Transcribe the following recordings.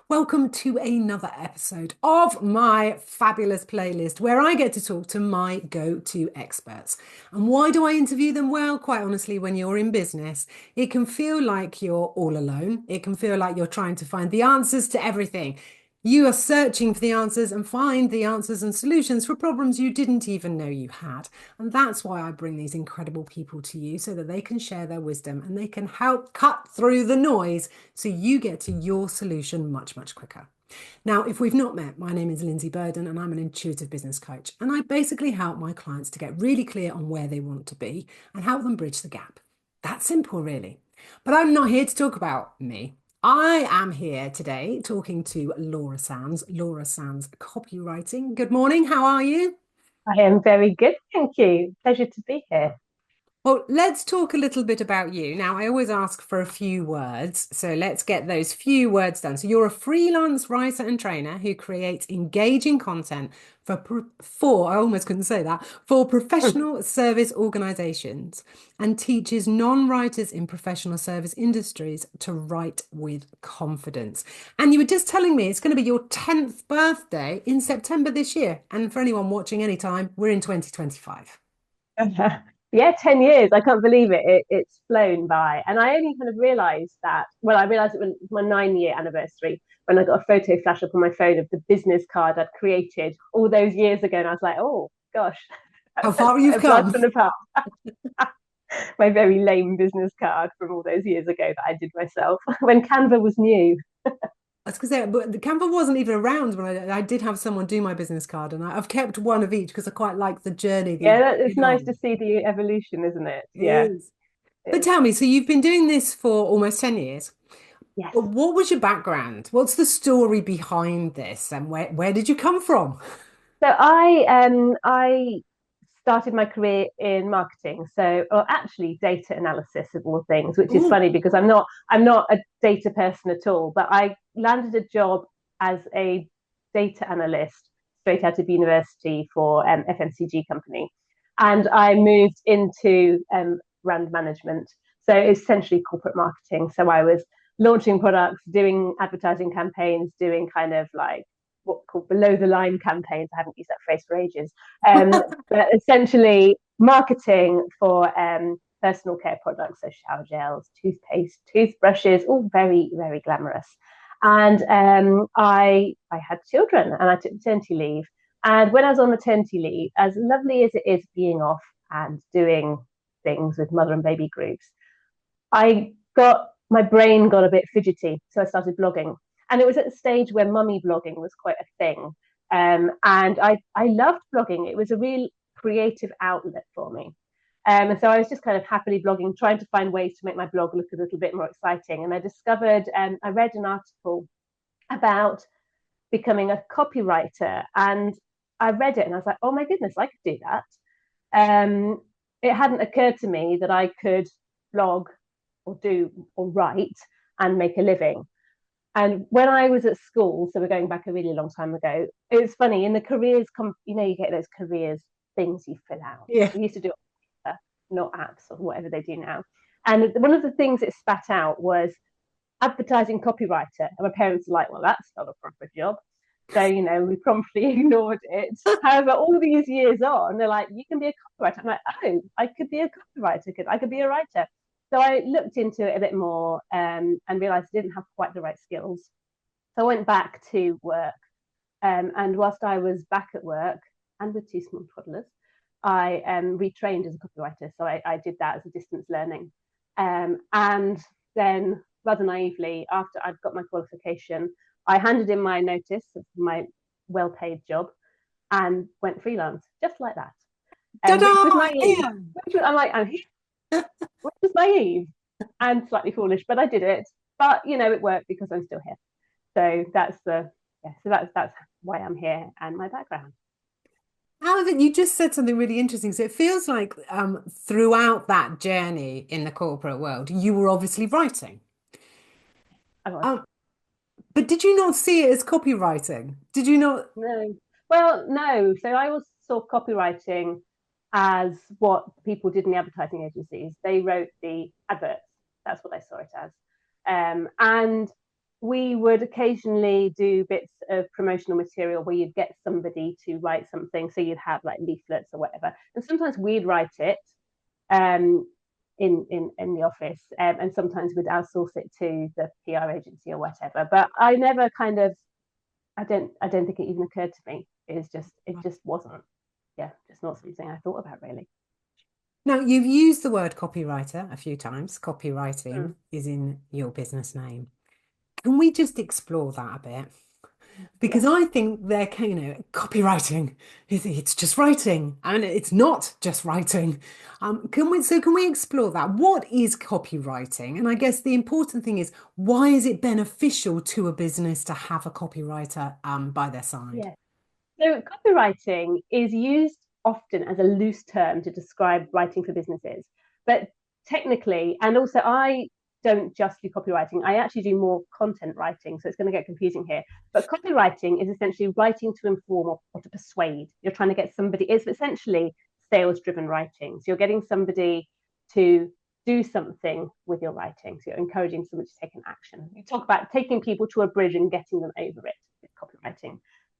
Welcome to another episode of my fabulous playlist where I get to talk to my go-to experts. And why do I interview them? Well, quite honestly, when you're in business, it can feel like you're all alone. It can feel like you're trying to find the answers to everything. You are searching for the answers and find the answers and solutions for problems you didn't even know you had. And that's why I bring these incredible people to you so that they can share their wisdom and they can help cut through the noise so you get to your solution much, much quicker. Now, if we've not met, my name is Lindsey Burden and I'm an intuitive business coach. And I basically help my clients to get really clear on where they want to be and help them bridge the gap. That's simple, really. But I'm not here to talk about me. I am here today talking to Laura Sands Copywriting. Good morning. How are you? I am very good, thank you. Pleasure to be here. Well, let's talk a little bit about you. Now, I always ask for a few words, so let's get those few words done. So, you're a freelance writer and trainer who creates engaging content I almost couldn't say that, for professional service organizations and teaches non-writers in professional service industries to write with confidence. And you were just telling me it's going to be your 10th birthday in September this year. And for anyone watching anytime, we're in 2025. Yeah, 10 years. I can't believe it's flown by. And I only kind of realized that, well, I realized it when it was my 9-year anniversary when I got a photo flash up on my phone of the business card I'd created all those years ago. And I was like, oh gosh, How that's far quite you've a blast come. from the past. My very lame business card from all those years ago that I did myself when Canva was new. I was going to say, but the Canva wasn't even around when I did have someone do my business card, and I've kept one of each because I quite like the journey that Yeah, you've it's been nice to on. see the evolution, isn't it? It Yeah, is. it But is. tell me, so you've been doing this for almost 10 years. Yes. But what was your background? What's the story behind this, and where did you come from? So I started my career in marketing. So, or actually data analysis of all things, which is Ooh, funny because I'm not a data person at all, but I landed a job as a data analyst straight out of university for FMCG company. And I moved into brand management. So essentially corporate marketing. So I was launching products, doing advertising campaigns, doing kind of like what called below the line campaigns. I haven't used that phrase for ages. But essentially marketing for personal care products, so shower gels, toothpaste, toothbrushes, all very, very glamorous. And I had children and I took maternity leave. And when I was on maternity leave, as lovely as it is being off and doing things with mother and baby groups, I got my brain got a bit fidgety, so I started blogging. And it was at the stage where mummy blogging was quite a thing. And I loved blogging. It was a real creative outlet for me. And so I was just kind of happily blogging, trying to find ways to make my blog look a little bit more exciting. And I discovered, I read an article about becoming a copywriter. And I read it and I was like, oh my goodness, I could do that. Um, it hadn't occurred to me that I could blog or do or write and make a living. And when I was at school, so we're going back a really long time ago, it's funny in the careers, you get those careers things you fill out. yeah. We used to do it, not apps or whatever they do now. And one of the things it spat out was advertising copywriter. And my parents were like, well, that's not a proper job. So, we promptly ignored it. However, all these years on, they're like, you can be a copywriter. I'm like, oh, I could be a copywriter. I could be a writer. So I looked into it a bit more and realized I didn't have quite the right skills. So I went back to work. And whilst I was back at work and with two small toddlers, I retrained as a copywriter. So I did that as a distance learning. And then, rather naively, after I'd got my qualification, I handed in my notice of my well paid job and went freelance just like that, which was Ta-da! naive. Yeah. Which was naive and slightly foolish, but I did it. But it worked because I'm still here. So that's why I'm here and my background. Alvin, you just said something really interesting. So it feels like throughout that journey in the corporate world, you were obviously writing. I was. Um, but did you not see it as copywriting? Did you not? No. Well, no. So I always saw copywriting as what people did in the advertising agencies. They wrote the adverts. That's what I saw it as. And we would occasionally do bits of promotional material where you'd get somebody to write something. So you'd have like leaflets or whatever. And sometimes we'd write it um, in the office, and sometimes we'd outsource it to the PR agency or whatever. But I never kind of, I don't think it even occurred to me. It just wasn't, yeah, just not something I thought about really. Now, you've used the word copywriter a few times. Copywriting Mm. is in your business name. Can we just explore that a bit? Because Yeah. I think copywriting is it's just writing, and it's not just writing. Can we explore that? What is copywriting? And I guess the important thing is, why is it beneficial to a business to have a copywriter by their side? Yeah. So copywriting is used often as a loose term to describe writing for businesses. But technically, and also I don't just do copywriting, I actually do more content writing. So it's going to get confusing here. But copywriting is essentially writing to inform or to persuade. You're trying to get somebody, it's essentially sales driven writing. So you're getting somebody to do something with your writing. So you're encouraging somebody to take an action. You talk about taking people to a bridge and getting them over it with copywriting.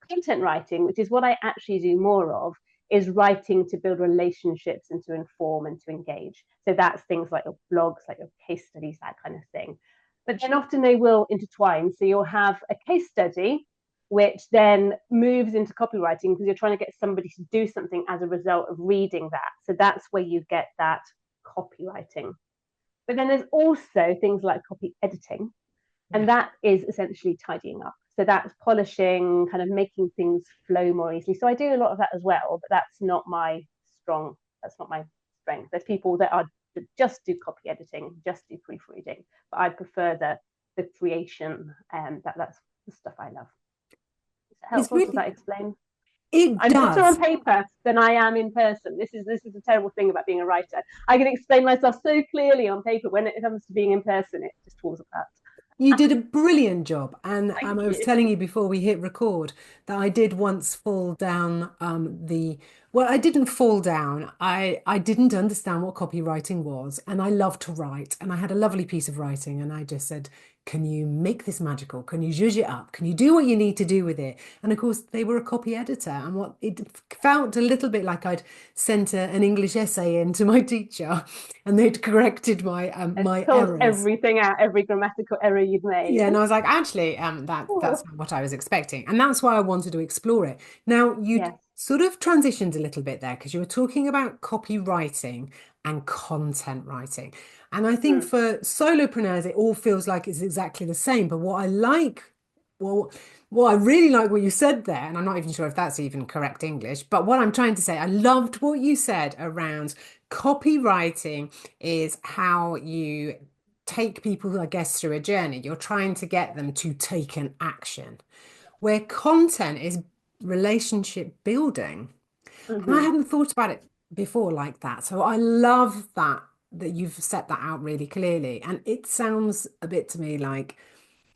Content writing, which is what I actually do more of, is writing to build relationships and to inform and to engage. So that's things like your blogs, like your case studies, that kind of thing. But then often they will intertwine. So you'll have a case study, which then moves into copywriting because you're trying to get somebody to do something as a result of reading that. So that's where you get that copywriting. But then there's also things like copy editing, Yeah. and that is essentially tidying up. So that's polishing, kind of making things flow more easily. So I do a lot of that as well, but that's not my strength. There's people that just do copy editing, just do proofreading, but I prefer the creation, and that's the stuff I love. Is that It's helpful? Does really, that explain? it I'm better on does. paper than I am in person. This is a terrible thing about being a writer. I can explain myself so clearly on paper. When it comes to being in person, it just falls apart. You did a brilliant job. And Thank I was you. telling you before we hit record that I did once fall down well, I didn't fall down. I didn't understand what copywriting was. And I love to write. And I had a lovely piece of writing. And I just said, can you make this magical? Can you zhuzh it up? Can you do what you need to do with it? And of course, they were a copy editor. And what it felt a little bit like I'd sent an English essay in to my teacher and they'd corrected And my pulled errors. everything out, every grammatical error you've made. Yeah, and I was like, actually, that's Oh, not what I was expecting, and that's why I wanted to explore it. Now, you'd yes. sort of transitioned a little bit there because you were talking about copywriting and content writing, and I think Mm. for solopreneurs, it all feels like it's exactly the same. But well, I really like what you said there, and I'm not even sure if that's even correct English. But what I'm trying to say, I loved what you said around copywriting is how you take people, I guess, through a journey. You're trying to get them to take an action, where content is relationship building. And I Mm-hmm. hadn't thought about it before like that. So I love that you've set that out really clearly. And it sounds a bit to me like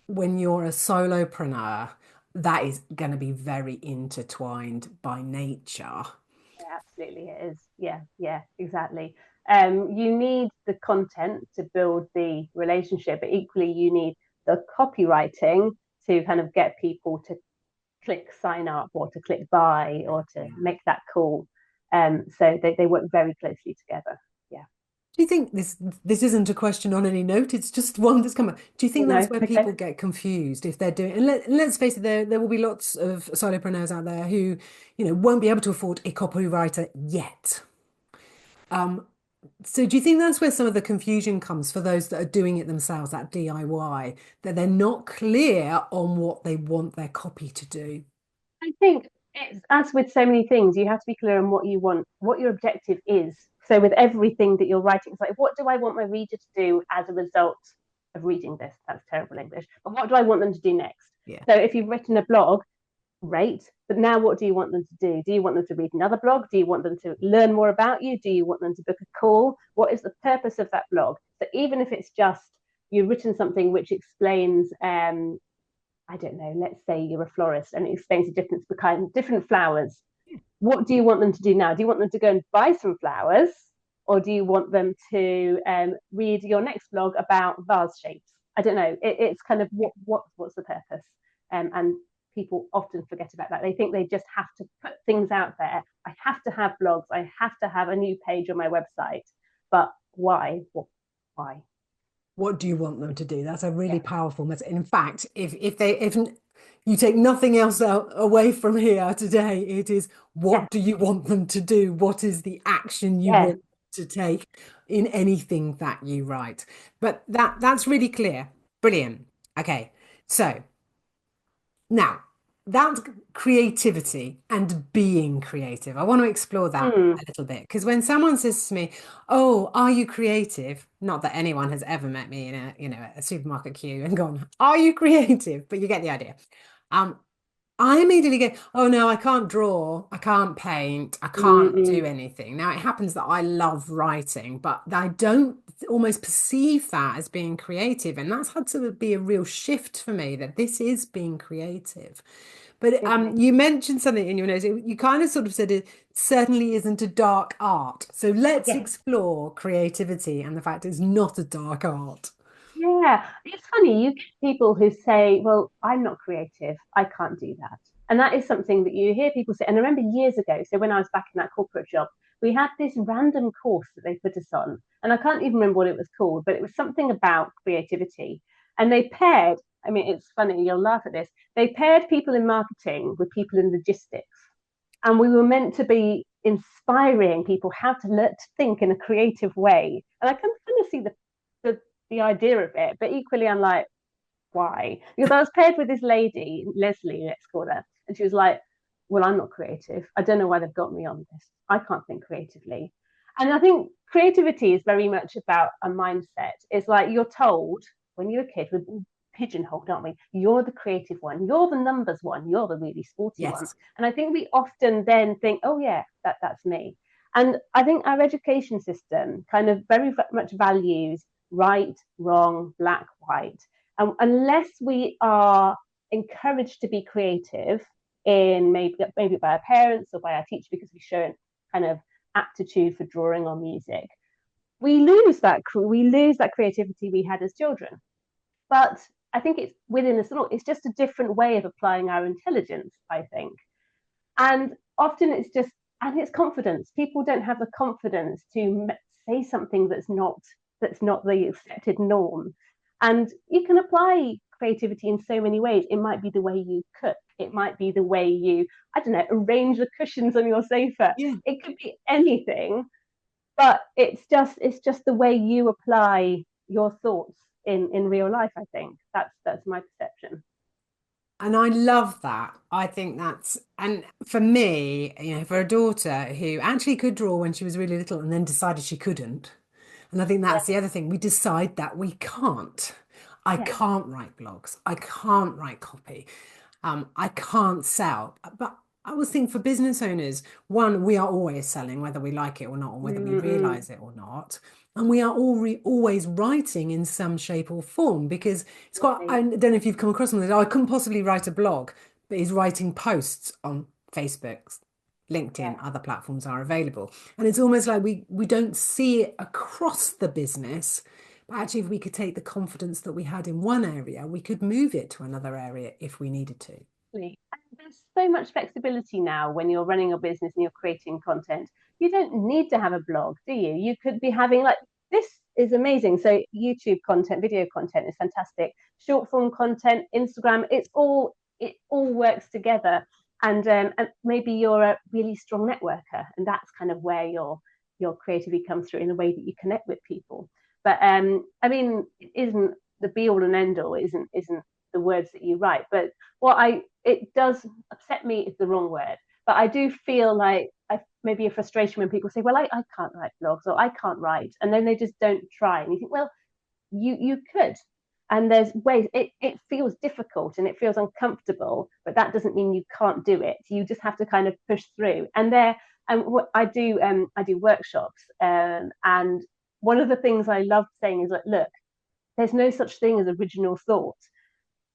when you're a solopreneur, that is going to be very intertwined by nature. Yeah, absolutely, it is. Yeah, yeah, exactly. You need the content to build the relationship, but equally you need the copywriting to kind of get people to click sign up or to click buy or to Yeah. make that call. So they work very closely together. Yeah. Do you think this isn't a question on any note? It's just one that's come up. Do you think You that's know, where okay. people get confused if they're doing? And let's face it, there will be lots of solopreneurs out there who, won't be able to afford a copywriter yet. Um, so do you think that's where some of the confusion comes for those that are doing it themselves, that DIY, that they're not clear on what they want their copy to do? I think it's as with so many things, you have to be clear on what you want, what your objective is. So with everything that you're writing, it's like, what do I want my reader to do as a result of reading this? That's terrible English. But what do I want them to do next? Yeah. So if you've written a blog, great. But now what do you want them to do? Do you want them to read another blog? Do you want them to learn more about you? Do you want them to book a call? What is the purpose of that blog? So even if it's just you've written something which explains I don't know, let's say you're a florist and it explains the difference between different flowers. What do you want them to do now? Do you want them to go and buy some flowers? Or do you want them to read your next blog about vase shapes? I don't know. It's kind of what's the purpose? And people often forget about that. They think they just have to put things out there. I have to have blogs. I have to have a new page on my website. But why? Why? What do you want them to do? That's a really Yeah. powerful message. In fact, if you take nothing else away from here today, it is, Yeah. what do you want them to do? What is the action you Yeah. want to take in anything that you write? But that's really clear. Brilliant. Okay. So now, that's creativity and being creative. I want to explore that Mm, a little bit because when someone says to me, "Oh, are you creative?" Not that anyone has ever met me in a supermarket queue and gone, "Are you creative?" But you get the idea. Um, I immediately go, oh no, I can't draw, I can't paint, I can't do mm. anything. Now it happens that I love writing, but I don't almost perceive that as being creative. And that's had to be a real shift for me that this is being creative. But Definitely. you mentioned something in your notes. You kind of sort of said it certainly isn't a dark art. So let's Yes. explore creativity and the fact it's not a dark art. Yeah, it's funny. You get people who say, "Well, I'm not creative. I can't do that." And that is something that you hear people say. And I remember years ago, so when I was back in that corporate job, we had this random course that they put us on. And I can't even remember what it was called, but it was something about creativity. And they paired, I mean, it's funny, you'll laugh at this. They paired people in marketing with people in logistics. And we were meant to be inspiring people how to learn to think in a creative way. And I can kind of see the the idea of it, but equally I'm like, why? Because I was paired with this lady, Leslie, let's call her, and she was like, well, I'm not creative. I don't know why they've got me on this. I can't think creatively. And I think creativity is very much about a mindset. It's like you're told when you're a kid, we're pigeonholed, aren't we? You're the creative one. You're the numbers one. You're the really sporty one. Yes. And I think we often then think, oh yeah, that's me. And I think our education system kind of very much values right, wrong, black, white. And unless we are encouraged to be creative in maybe by our parents or by our teacher because we've shown kind of aptitude for drawing or music, we lose that creativity we had as children. But I think it's within us all. It's just a different way of applying our intelligence, I think. And often it's confidence. People don't have the confidence to say something that's not the accepted norm. And you can apply creativity in so many ways. It might be the way you cook. It might be the way you, I don't know, arrange the cushions on your sofa. Yeah. It could be anything, but it's just the way you apply your thoughts in real life. I think that's my perception. And I love that. I think and for me, for a daughter who actually could draw when she was really little and then decided she couldn't. And I think Yeah, that's the other thing. We decide that we can't. I yeah, can't write blogs. I can't write copy. I can't sell. But I always think for business owners, one, we are always selling, whether we like it or not, or whether we mm-mm. realize it or not. And we are always writing in some shape or form because it's quite, I don't know if you've come across something, oh, I couldn't possibly write a blog, but he's writing posts on Facebook, LinkedIn, Yeah. other platforms are available. And it's almost like we don't see it across the business. But actually, if we could take the confidence that we had in one area, we could move it to another area if we needed to. Absolutely. And there's so much flexibility now when you're running your business and you're creating content. You don't need to have a blog, do you? You could be having like this is amazing. So YouTube content, video content is fantastic. Short form content, Instagram, it all works together. And maybe you're a really strong networker, and that's kind of where your creativity comes through in the way that you connect with people. But I mean, it isn't the be all and end all. Isn't the words that you write, but what I it does upset me is the wrong word, but I do feel like maybe a frustration when people say, well, I can't write blogs or I can't write, and then they just don't try. And you think, well, you could. And there's ways it feels difficult and it feels uncomfortable, but that doesn't mean you can't do it. You just have to kind of push through. And what I do workshops, and one of the things I love saying is like, look, there's no such thing as original thought.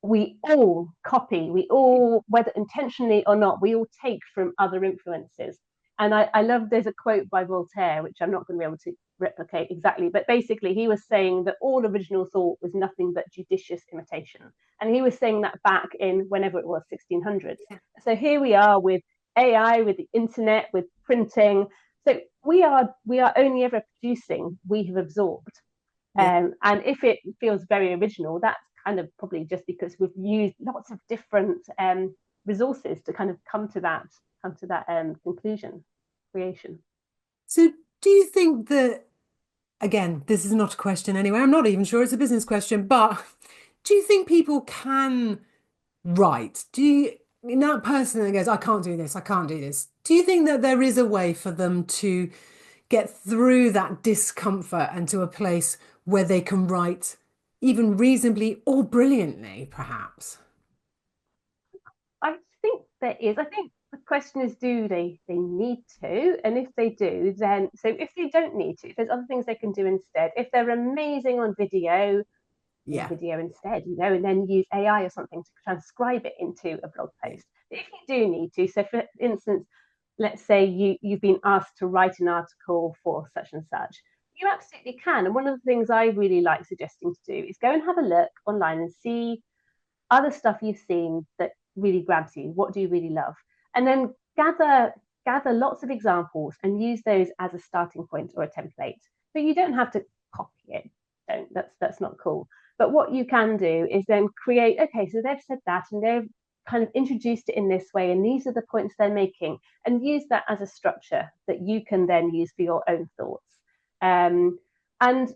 We all copy, we all, whether intentionally or not, we all take from other influences. And I love, there's a quote by Voltaire, which I'm not going to be able to replicate exactly, but basically he was saying that all original thought was nothing but judicious imitation. And he was saying that back in whenever it was, 1600s. Yeah. So here we are with AI, with the internet, with printing. So we are only ever producing we have absorbed. Yeah. And if it feels very original, that's kind of probably just because we've used lots of different resources to kind of come to that conclusion, creation. So do you think that, again, this is not a question anyway, I'm not even sure it's a business question, but do you think people can write? Do you, in that person that goes, I can't do this, I can't do this, do you think that there is a way for them to get through that discomfort and to a place where they can write even reasonably or brilliantly, perhaps? I think there is. I think the question is, do they need to? And if they do, then so if they don't need to, there's other things they can do instead. If they're amazing on video, do Yeah. video instead, and then use AI or something to transcribe it into a blog Yeah. post. If you do need to, so for instance, let's say you've been asked to write an article for such and such, you absolutely can. And one of the things I really like suggesting to do is go and have a look online and see other stuff you've seen that really grabs you. What do you really love? And then gather lots of examples and use those as a starting point or a template. So you don't have to copy it. Don't. That's not cool. But what you can do is then create, okay, so they've said that and they've kind of introduced it in this way, and these are the points they're making, and use that as a structure that you can then use for your own thoughts. And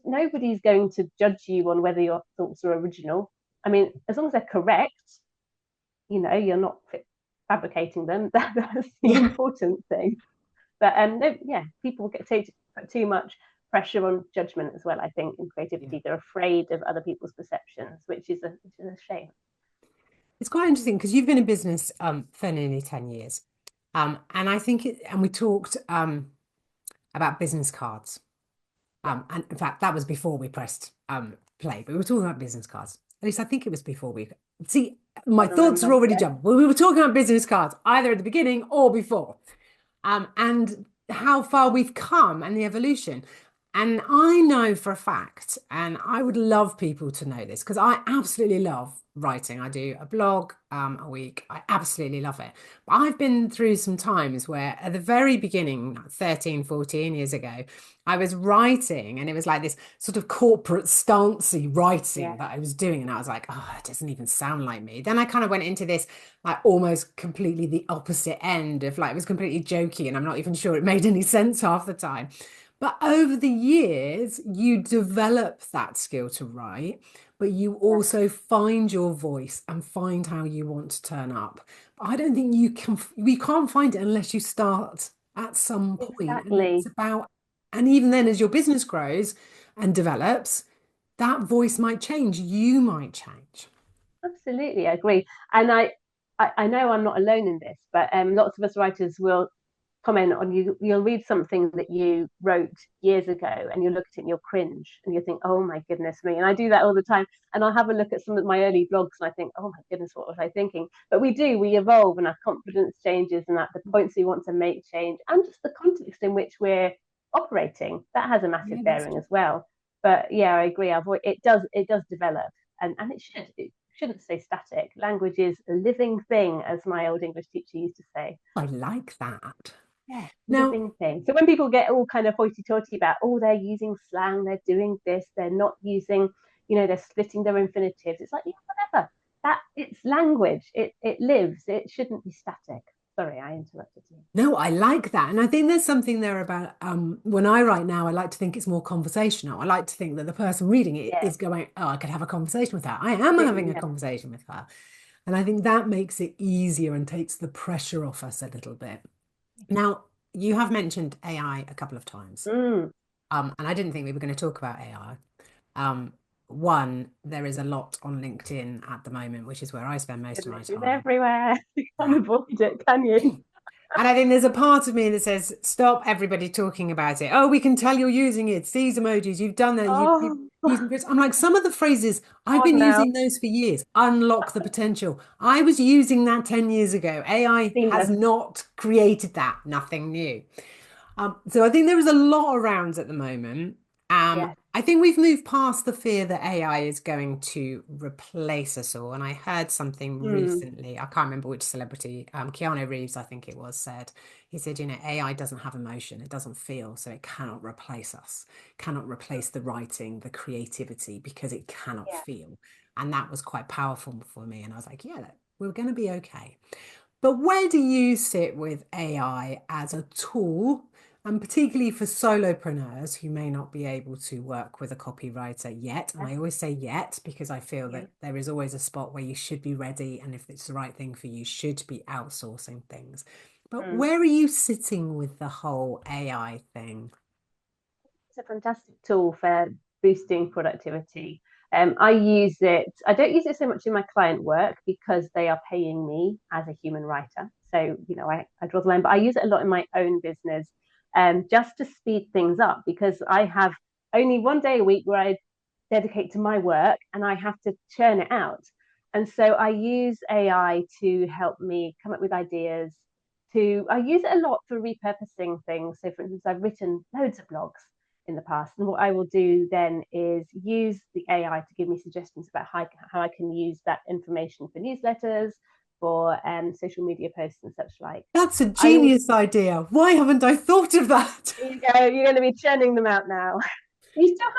nobody's going to judge you on whether your thoughts are original. I mean, as long as they're correct, you're not fabricating them. That's the Yeah. important thing. But yeah, people get put too much pressure on judgment as well. I think in Yeah. creativity, they're afraid of other people's perceptions, which is a shame. It's quite interesting because you've been in business for nearly 10 years. And I think and we talked about business cards. Yeah, And in fact, that was before we pressed play, but we were talking about business cards. At least I think it was before we see, my can't thoughts are remember. already Yeah, jumped. Well, we were talking about business cards either at the beginning or before. And how far we've come and the evolution. And I know for a fact, and I would love people to know this because I absolutely love writing. I do a blog a week. I absolutely love it. But I've been through some times where at the very beginning, 13, 14 years ago, I was writing and it was like this sort of corporate stancy writing yeah, that I was doing. And I was like, oh, it doesn't even sound like me. Then I kind of went into this like almost completely the opposite end of like it was completely jokey and I'm not even sure it made any sense half the time. But over the years, you develop that skill to write, but you yeah. also find your voice and find how you want to turn up. But I don't think we can't find it unless you start at some point. And it's Exactly. about, and even then, as your business grows and develops, that voice might change. You might change. Absolutely, I agree. And I know I'm not alone in this, but lots of us writers will comment on you. You'll read something that you wrote years ago, and you'll look at it and you'll cringe, and you'll think, "Oh my goodness me!" And I do that all the time. And I'll have a look at some of my early blogs, and I think, "Oh my goodness, what was I thinking?" But we evolve, and our confidence changes, and that the points we want to make change, and just the context in which we're operating that has a Yeah, massive that's bearing as well. But yeah, I agree. It does develop, and it shouldn't stay static. Language is a living thing, as my old English teacher used to say. I like that. Yeah, Now, living thing. So when people get all kind of hoity-toity about, oh, they're using slang, they're doing this, they're not using, they're splitting their infinitives. It's like, yeah, whatever. That it's language. It lives. It shouldn't be static. Sorry, I interrupted you. no, I like that. And I think there's something there about when I write now, I like to think it's more conversational. I like to think that the person reading it Yeah, is going, oh, I could have a conversation with her. I am having a yeah, conversation with her. And I think that makes it easier and takes the pressure off us a little bit. Now, you have mentioned AI a couple of times. mm, And I didn't think we were going to talk about AI. One, there is a lot on LinkedIn at the moment, which is where I spend most of my goodness, it's time. everywhere. You can't Yeah. avoid it, can you? And I think there's a part of me that says, stop everybody talking about it. Oh, we can tell you're using it. It's these emojis. You've done that. You've Oh, using this. I'm like, some of the phrases, I've God, been now using those for years. Unlock the potential. I was using that 10 years ago. AI has seamless. not created that. Nothing new. So I think there is a lot around at the moment. Yes. I think we've moved past the fear that AI is going to replace us all. And I heard something Mm, recently, I can't remember which celebrity, Keanu Reeves, I think it was, said, he said, AI doesn't have emotion, it doesn't feel, so it cannot replace us, cannot replace the writing, the creativity, because it cannot yeah. feel. And that was quite powerful for me. And I was like, yeah, we're going to be okay. But where do you sit with AI as a tool, and particularly for solopreneurs who may not be able to work with a copywriter yet? And Yeah. I always say yet because I feel Yeah. that there is always a spot where you should be ready, and if it's the right thing for you, should be outsourcing things. But Mm. where are you sitting with the whole AI thing? It's a fantastic tool for boosting productivity. I use it. I don't use it so much in my client work because they are paying me as a human writer. So, I draw the line, but I use it a lot in my own business, just to speed things up because I have only one day a week where I dedicate to my work and I have to churn it out. And so I use AI to help me come up with ideas. I use it a lot for repurposing things. So, for instance, I've written loads of blogs in the past. And what I will do then is use the AI to give me suggestions about how I can use that information for newsletters, for social media posts and such like. That's a I also, genius idea. Why haven't I thought of that? you go, you're going to be churning them out now. You still have,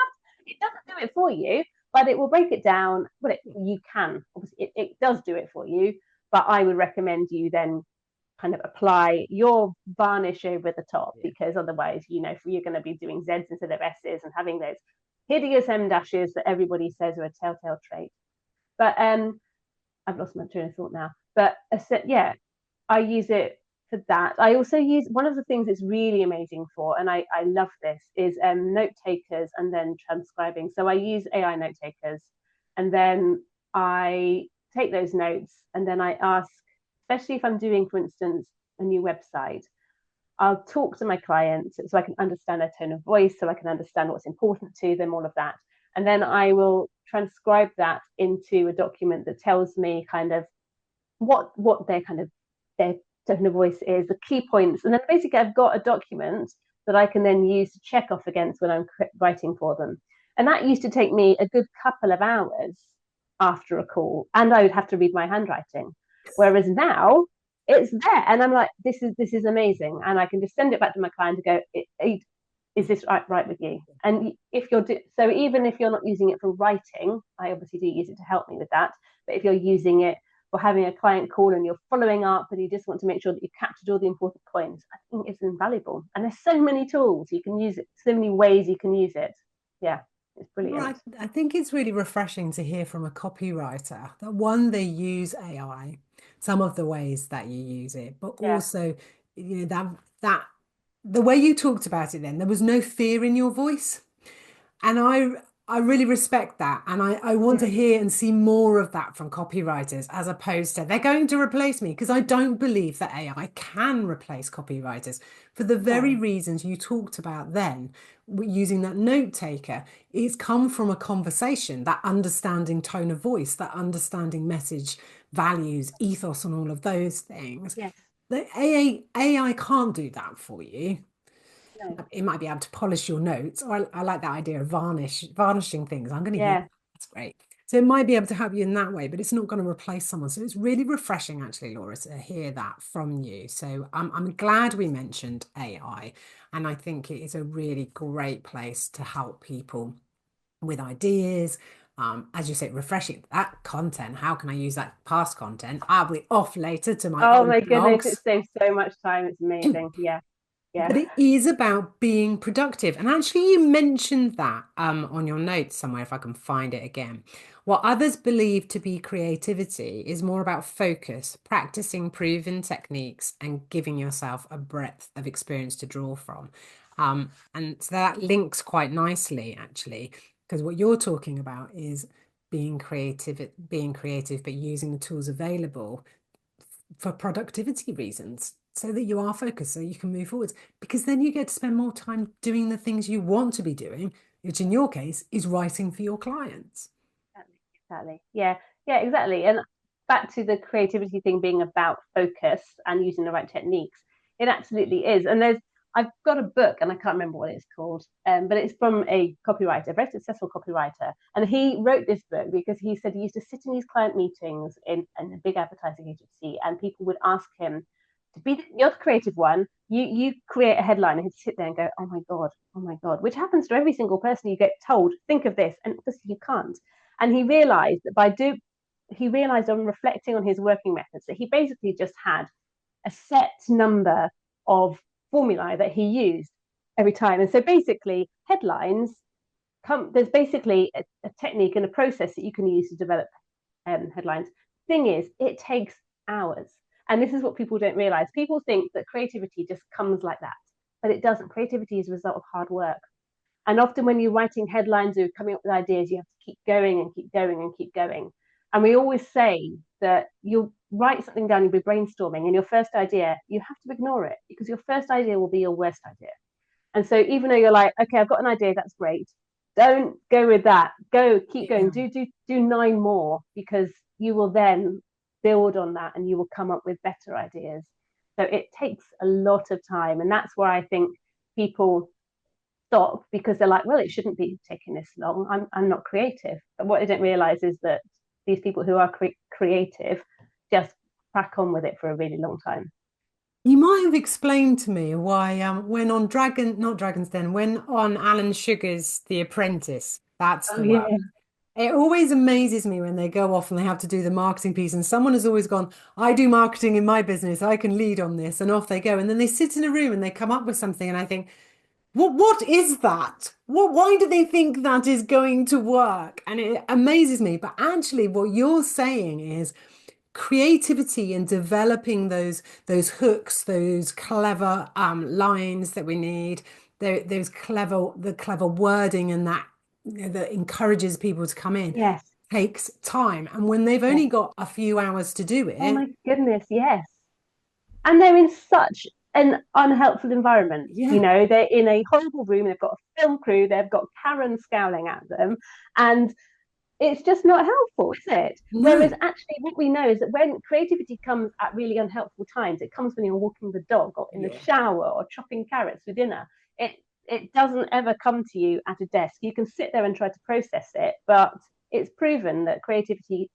it doesn't do it for you, but it will break it down. Well, you can, obviously, it does do it for you, but I would recommend you then kind of apply your varnish over the top because otherwise, you're going to be doing Z's instead of S's and having those hideous M dashes that everybody says are a telltale trait. But I've lost my train of thought now. But yeah, I use it for that. I also use one of the things it's really amazing for, and I love this, is note takers and then transcribing. So I use AI note takers, and then I take those notes, and then I ask, especially if I'm doing, for instance, a new website, I'll talk to my client so I can understand their tone of voice, so I can understand what's important to them, all of that. And then I will transcribe that into a document that tells me kind of what their tone of voice is, the key points, and then basically I've got a document that I can then use to check off against when I'm writing for them. And that used to take me a good couple of hours after a call, and I would have to read my handwriting. Whereas now it's there, and I'm like, this is amazing, and I can just send it back to my client and go, is this right with you? And if so, even if you're not using it for writing, I obviously do use it to help me with that. But if you're using it for having a client call and you're following up and you just want to make sure that you've captured all the important points, I think it's invaluable. And there's so many tools you can use it, so many ways you can use it. Yeah, it's Right. brilliant. I think it's really refreshing to hear from a copywriter that one, they use AI, some of the ways that you use it, but Yeah. also, that the way you talked about it then, there was no fear in your voice. And I really respect that. And I want to Mm. hear and see more of that from copywriters as opposed to they're going to replace me because I don't believe that AI can replace copywriters for the very No. reasons you talked about then. Using that note taker, it's come from a conversation, that understanding tone of voice, that understanding message, values, ethos, and all of those things. Yes. The AI can't do that for you. No. It might be able to polish your notes. Or I like that idea of varnishing things. I'm going to use Yeah. that. That's great. So it might be able to help you in that way, but it's not going to replace someone. So it's really refreshing, actually, Laura, to hear that from you. So I'm glad we mentioned AI, and I think it is a really great place to help people with ideas. As you say, refreshing that content. How can I use that past content? I'll be off later to my Oh old my goodness, blogs. it saves so much time. It's amazing. Yeah. But Yeah. it is about being productive. And actually, you mentioned that on your notes somewhere, if I can find it again. What others believe to be creativity is more about focus, practicing proven techniques, and giving yourself a breadth of experience to draw from. And so that links quite nicely, actually, because what you're talking about is being creative, but using the tools available for productivity reasons so that you are focused so you can move forwards because then you get to spend more time doing the things you want to be doing, which in your case is writing for your clients. Exactly. Yeah. Yeah, exactly. And back to the creativity thing being about focus and using the right techniques. It absolutely is. And I've got a book and I can't remember what it's called, but it's from a copywriter, a very successful copywriter. And he wrote this book because he said he used to sit in these client meetings in a big advertising agency, and people would ask him to be you're the creative one. You create a headline, and he'd sit there and go, oh my god, which happens to every single person. You get told, think of this, and obviously you can't. And he realized on reflecting on his working methods that he basically just had a set number of formulae that he used every time. And so basically, headlines there's basically a technique and a process that you can use to develop headlines. Thing is, it takes hours. And this is what people don't realize. People think that creativity just comes like that, but it doesn't. Creativity is a result of hard work. And often when you're writing headlines or coming up with ideas, you have to keep going and keep going and keep going. And we always say that you'll write something down, you'll be brainstorming, and your first idea, you have to ignore it because your first idea will be your worst idea. And so even though you're like, okay, I've got an idea, that's great. Don't go with that. Keep going. Do 9 more, because you will then build on that and you will come up with better ideas. So it takes a lot of time. And that's where I think people stop, because they're like, well, it shouldn't be taking this long. I'm not creative. But what they don't realize is that these people who are creative just crack on with it for a really long time. You might have explained to me why when on not Dragon's Den, when on Alan Sugar's The Apprentice, that's Oh the one. yeah. It always amazes me when they go off and they have to do the marketing piece, and someone has always gone, I do marketing in my business, I can lead on this, and off they go. And then they sit in a room and they come up with something, and I think, what is that? Why do they think that is going to work? And it amazes me. But actually, what you're saying is creativity and developing those hooks, those clever lines that we need, those the clever wording, and that that encourages people to come in Yes. takes time. And when they've Yes. only got a few hours to do Oh it, my goodness, yes. And they're in such an unhelpful environment. yeah, They're in a horrible room, they've got a film crew, they've got Karen scowling at them, and it's just not helpful, is it? no, Whereas actually, what we know is that when creativity comes at really unhelpful times, it comes when you're walking the dog or in the yeah. shower or chopping carrots for dinner. It doesn't ever come to you at a desk. You can sit there and try to process it, but it's proven that creativity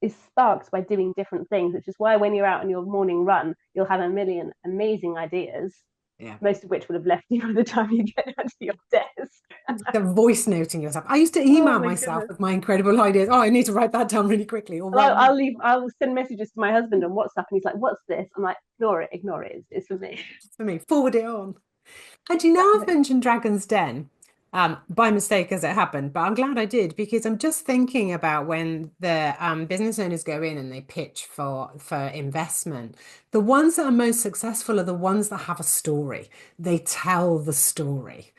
is sparked by doing different things, which is why when you're out on your morning run, you'll have a million amazing ideas, Yeah. most of which would have left you by the time you get out to your desk. The voice noting yourself. I used to Oh email my myself goodness. with my incredible ideas. Oh, I need to write that down really quickly or And write. I'll send messages to my husband on WhatsApp, and he's like, "What's this?" I'm like, ignore it. It's for me." For me, forward it on. And you know, I've Exactly. mentioned Dragon's Den, by mistake as it happened, but I'm glad I did because I'm just thinking about when the business owners go in and they pitch for investment. The ones that are most successful are the ones that have a story. They tell the story.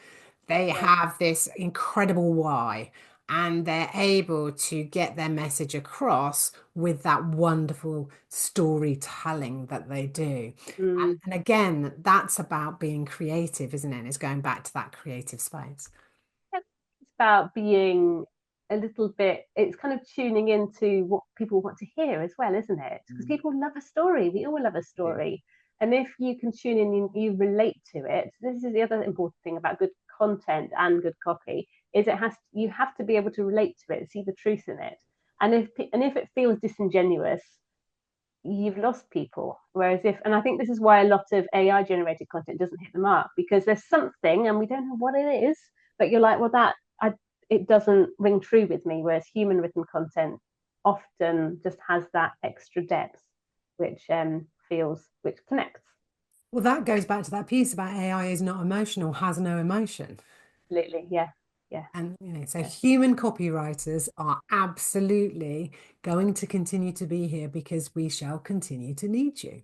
They Yeah. have this incredible why, and they're able to get their message across with that wonderful storytelling that they do. Mm. And again, that's about being creative, isn't it? It's going back to that creative space. It's about being a little bit, it's kind of tuning into what people want to hear as well, isn't it? Because Mm. people love a story. We all love a Yeah. story. And if you can tune in and you relate to it, this is the other important thing about good content and good copy, is you have to be able to relate to it, see the truth in it. And if it feels disingenuous, you've lost people. Whereas and I think this is why a lot of AI generated content doesn't hit the mark, because there's something and we don't know what it is, but you're like, well, it doesn't ring true with me. Whereas human written content often just has that extra depth, which connects. Well, that goes back to that piece about AI is not emotional, has no emotion. Absolutely, yeah, yeah, And, so yeah. human copywriters are absolutely going to continue to be here because we shall continue to need you.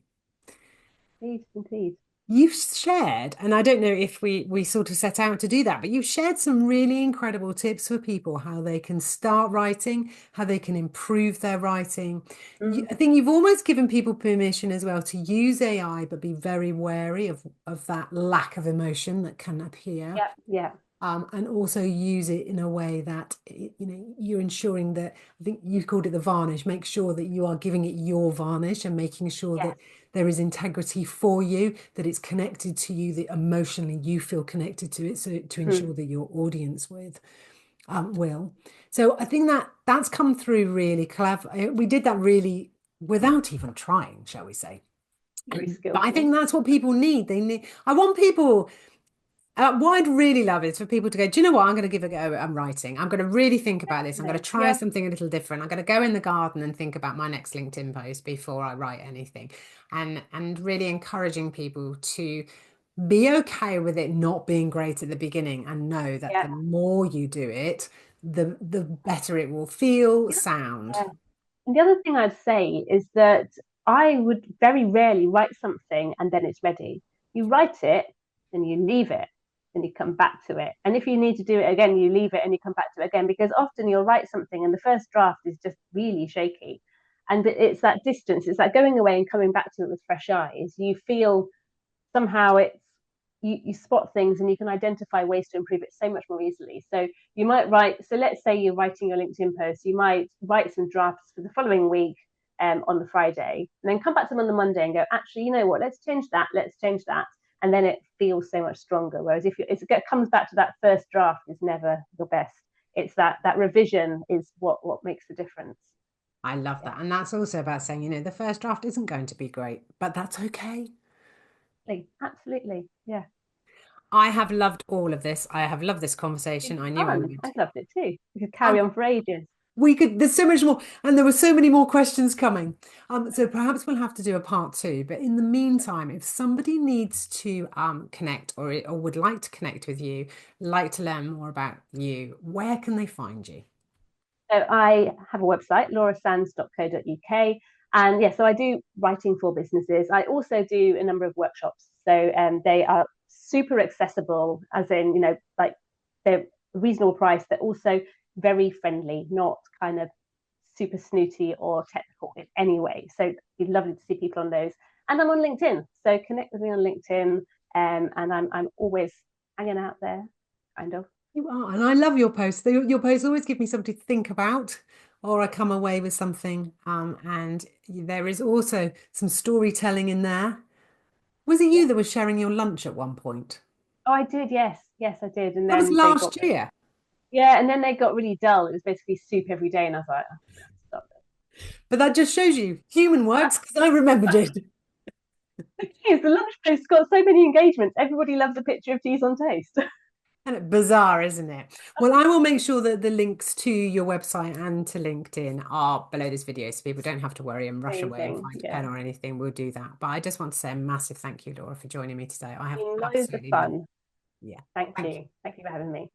Indeed, indeed. You've shared, and I don't know if we sort of set out to do that, but you've shared some really incredible tips for people how they can start writing, how they can improve their writing. Mm, I think you've almost given people permission as well to use AI, but be very wary of that lack of emotion that can appear. yeah, yeah. and also use it in a way that you're ensuring that, I think you called it the varnish, make sure that you are giving it your varnish and making sure Yes. that there is integrity for you, that it's connected to you, that emotionally you feel connected to it, so to Mhm. ensure that your audience will. So I think that that's come through really clever. We did that really without even trying, shall we say. Very But I skillful. think that's what people need. I want people, what I'd really love is for people to go, do you know what? I'm going to give a go at writing. I'm going to really think about this. I'm going to Definitely. try Yeah. something a little different. I'm going to go in the garden and think about my next LinkedIn post before I write anything. And really encouraging people to be okay with it not being great at the beginning and know that Yeah. the more you do it, the better it will feel, sound. Yeah. And the other thing I'd say is that I would very rarely write something and then it's ready. You write it, then you leave it, then you come back to it. And if you need to do it again, you leave it and you come back to it again, because often you'll write something and the first draft is just really shaky. And it's that distance, it's like going away and coming back to it with fresh eyes. You feel somehow it's you spot things and you can identify ways to improve it so much more easily. So you might write, so let's say you're writing your LinkedIn post, you might write some drafts for the following week on the Friday, and then come back to them on the Monday and go, actually, you know what, let's change that, let's change that. And then it feels so much stronger. Whereas if it comes back to that first draft is never your best. It's that revision is what makes the difference. I love Yeah, that. And that's also about saying, the first draft isn't going to be great, but that's okay. absolutely. Yeah. I have loved all of this. I have loved this It's conversation. I knew I fun. would. I loved it too. We could carry Um, on for ages. there's so much more, and there were so many more questions coming. So perhaps we'll have to do a part two. But in the meantime, if somebody needs to connect or would like to connect with you, like to learn more about you, where can they find you? So I have a website, laurasands.co.uk. And yeah, so I do writing for businesses. I also do a number of workshops. So they are super accessible, as in, like they're reasonable price. They're also very friendly, not kind of super snooty or technical in any way. So it'd be lovely to see people on those. And I'm on LinkedIn. So connect with me on LinkedIn. And I'm always hanging out there, kind of. You are, and I love your posts. Your posts always give me something to think about, or I come away with something. And there is also some storytelling in there. Was it Yeah. you that was sharing your lunch at one point? Oh, I did. Yes. Yes, I did. And That was then they got last year. yeah, and then they got really dull. It was basically soup every day, and I was like, oh, I'm gonna have to stop But that just shows you human works because I remembered it. this. Jeez, the lunch post got so many engagements. Everybody loves a picture of teas on toast. And it's bizarre, isn't it? Well, I will make sure that the links to your website and to LinkedIn are below this video so people don't have to worry and rush away and Amazing. find a pen Yeah, or anything. We'll do that. But I just want to say a massive thank you, Laura, for joining me today. I have been loads of absolutely loved it. fun. Yeah. Thank Thank you. you. Thank you for having me.